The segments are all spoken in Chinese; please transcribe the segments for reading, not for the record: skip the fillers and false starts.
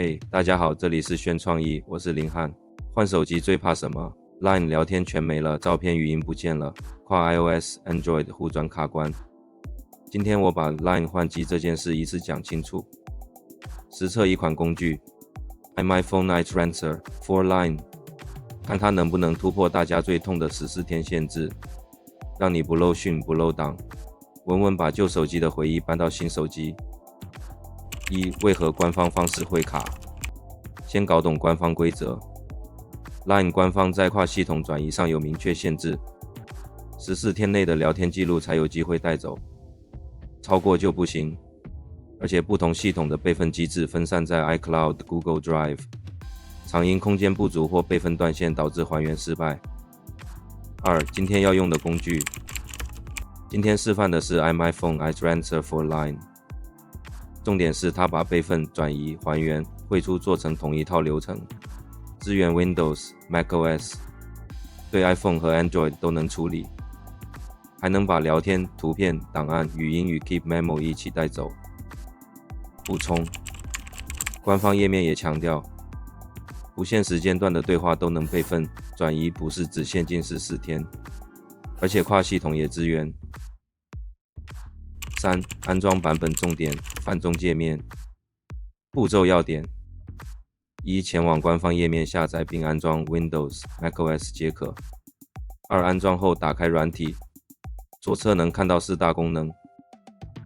嘿，大家好，这里是炫创意，我是林汉。换手机最怕什么？ Line 聊天全没了，照片语音不见了，跨 iOS、Android 互转卡关。今天我把 Line 换机这件事一次讲清楚。实测一款工具 iMyFone iTransfer for Line， 看它能不能突破大家最痛的14天限制，让你不漏讯不漏档，稳稳把旧手机的回忆搬到新手机。为何官方方式会卡？先搞懂官方规则。Line 官方在跨系统转移上有明确限制，14天内的聊天记录才有机会带走，超过就不行。而且不同系统的备份机制分散在 iCloud、Google Drive， 常因空间不足或备份断线导致还原失败。今天要用的工具，今天示范的是 iMyFone iTransfer for Line。重点是它把备份、转移、还原、汇出做成同一套流程，支援 Windows、macOS， 对 iPhone 和 Android 都能处理，还能把聊天、图片、档案、语音与 Keep Memo 一起带走。补充，官方页面也强调，不限时间段的对话都能备份，转移不是只限近14天，而且跨系统也支援。安装版本重点，繁中界面。步骤要点：前往官方页面下载并安装 Windows、macOS 皆可。安装后打开软体，左侧能看到4大功能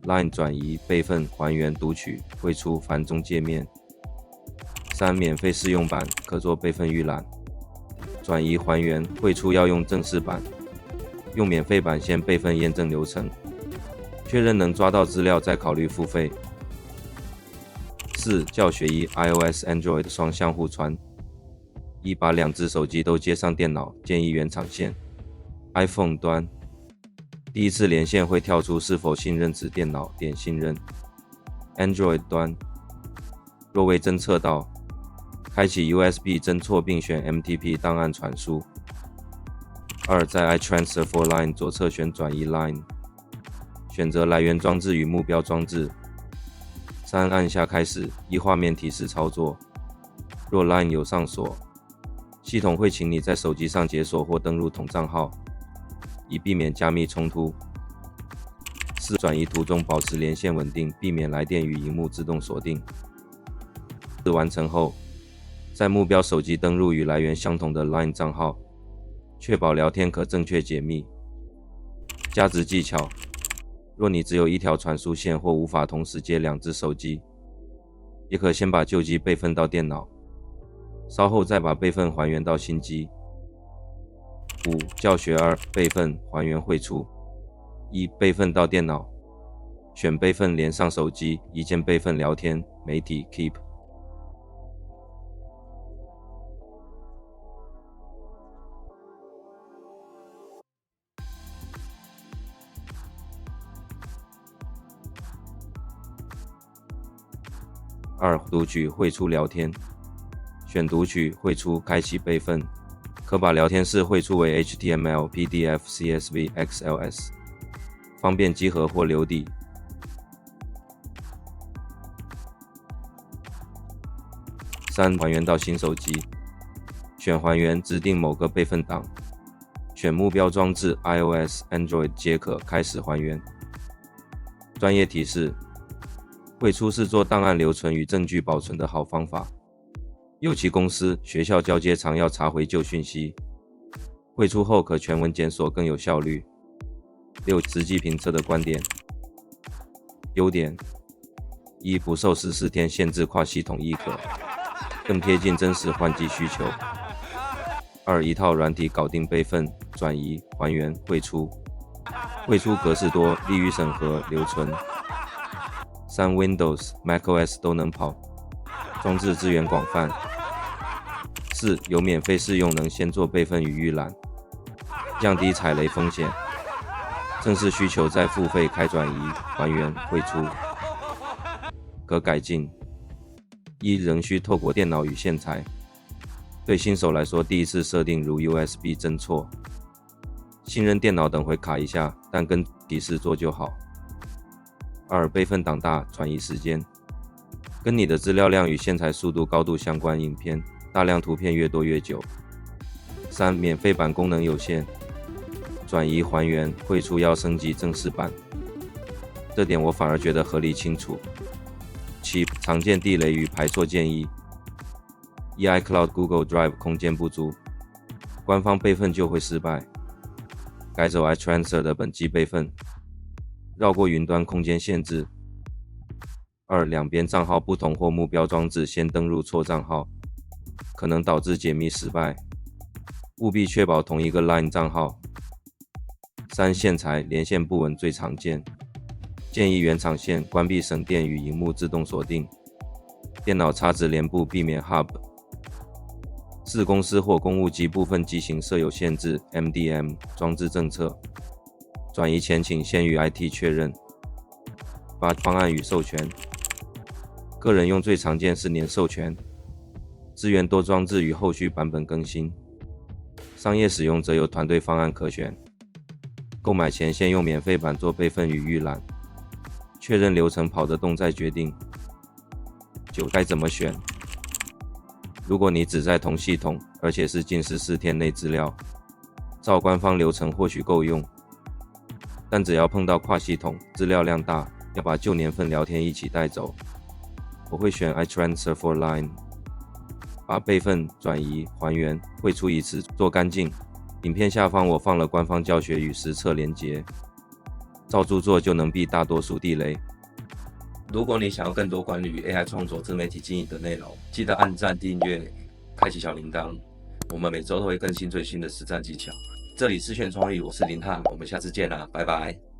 ：Line 转移、备份、还原、读取、汇出、繁中界面。免费试用版，可做备份预览。转移、还原、汇出要用正式版，用免费版先备份验证流程。确认能抓到资料再考虑付费。教学iOS、Android 双向互传。把2只手机都接上电脑，建议原厂线。iPhone 端，第一次连线会跳出是否信任此电脑，点信任。Android 端，若未侦测到，开启 USB 侦错并选 MTP 档案传输。在 iTransfer for Line 左侧选转移 Line。选择来源装置与目标装置。按下开始，画面提示操作。若 Line 有上锁，系统会请你在手机上解锁或登入同账号，以避免加密冲突。转移途中保持连线稳定，避免来电与萤幕自动锁定。完成后，在目标手机登入与来源相同的 Line 账号，确保聊天可正确解密。加值技巧：若你只有一条传输线或无法同时接2只手机，也可先把旧机备份到电脑，稍后再把备份还原到新机。教学备份、还原、汇出。备份到电脑，选备份连上手机，一键备份聊天、媒体 Keep。读取、汇出聊天。选读取、汇出，开启备份，可把聊天室汇出为 HTML、PDF、CSV、XLS， 方便集合或留底。还原到新手机。选还原，指定某个备份档，选目标装置 iOS、Android 皆可，开始还原。专业提示：汇出是做档案留存与证据保存的好方法，尤其公司、学校交接常要查回旧讯息，汇出后可全文检索更有效率。实际评测的观点。优点：不受14天限制，跨系统亦可，更贴近真实换机需求。一套软体搞定备份、转移、还原、汇出，汇出格式多，利于审核、留存。Windows、macOS 都能跑，装置资源广泛。有免费试用，能先做备份与预览，降低踩雷风险。正式需求再付费开转移、还原、汇出。可改进：仍需透过电脑与线材，对新手来说第一次设定如 USB 侦错，信任电脑等会卡一下，但跟提示做就好。备份档大，转移时间。跟你的资料量与线材速度高度相关影片，大量图片越多越久。3. 免费版功能有限，转移还原汇出要升级正式版，这点我反而觉得合理清楚。7. 常见地雷与排错建议。iCloud Google Drive 空间不足，官方备份就会失败。改走 iTransfer 的本机备份，绕过云端空间限制。2. 两边账号不同或目标装置先登入错账号，可能导致解密失败，务必确保同一个 LINE 账号。3. 线材连线不稳最常见，建议原厂线关闭省电与萤幕自动锁定，电脑插指连部避免 Hub。4. 公司或公务机部分机型设有限制 MDM 装置政策，转移前请先与 IT 确认。8. 方案与授权，个人用最常见是年授权，支援多装置与后续版本更新，商业使用则有团队方案可选。购买前先用免费版做备份与预览，确认流程跑得动再决定。9. 该怎么选？如果你只在同系统，而且是近14天内资料，照官方流程或许够用，但只要碰到跨系统，资料量大，要把旧年份聊天一起带走，我会选 iTransfer for Line， 把备份、转移、还原、汇出一次做干净。影片下方我放了官方教学与实测连结，照著做就能避大多数地雷。如果你想要更多关于 AI 创作、自媒体经营的内容，记得按赞、订阅、开启小铃铛。我们每周都会更新最新的实战技巧。这里是炫创意，我是林汉，我们下次见啦，拜拜。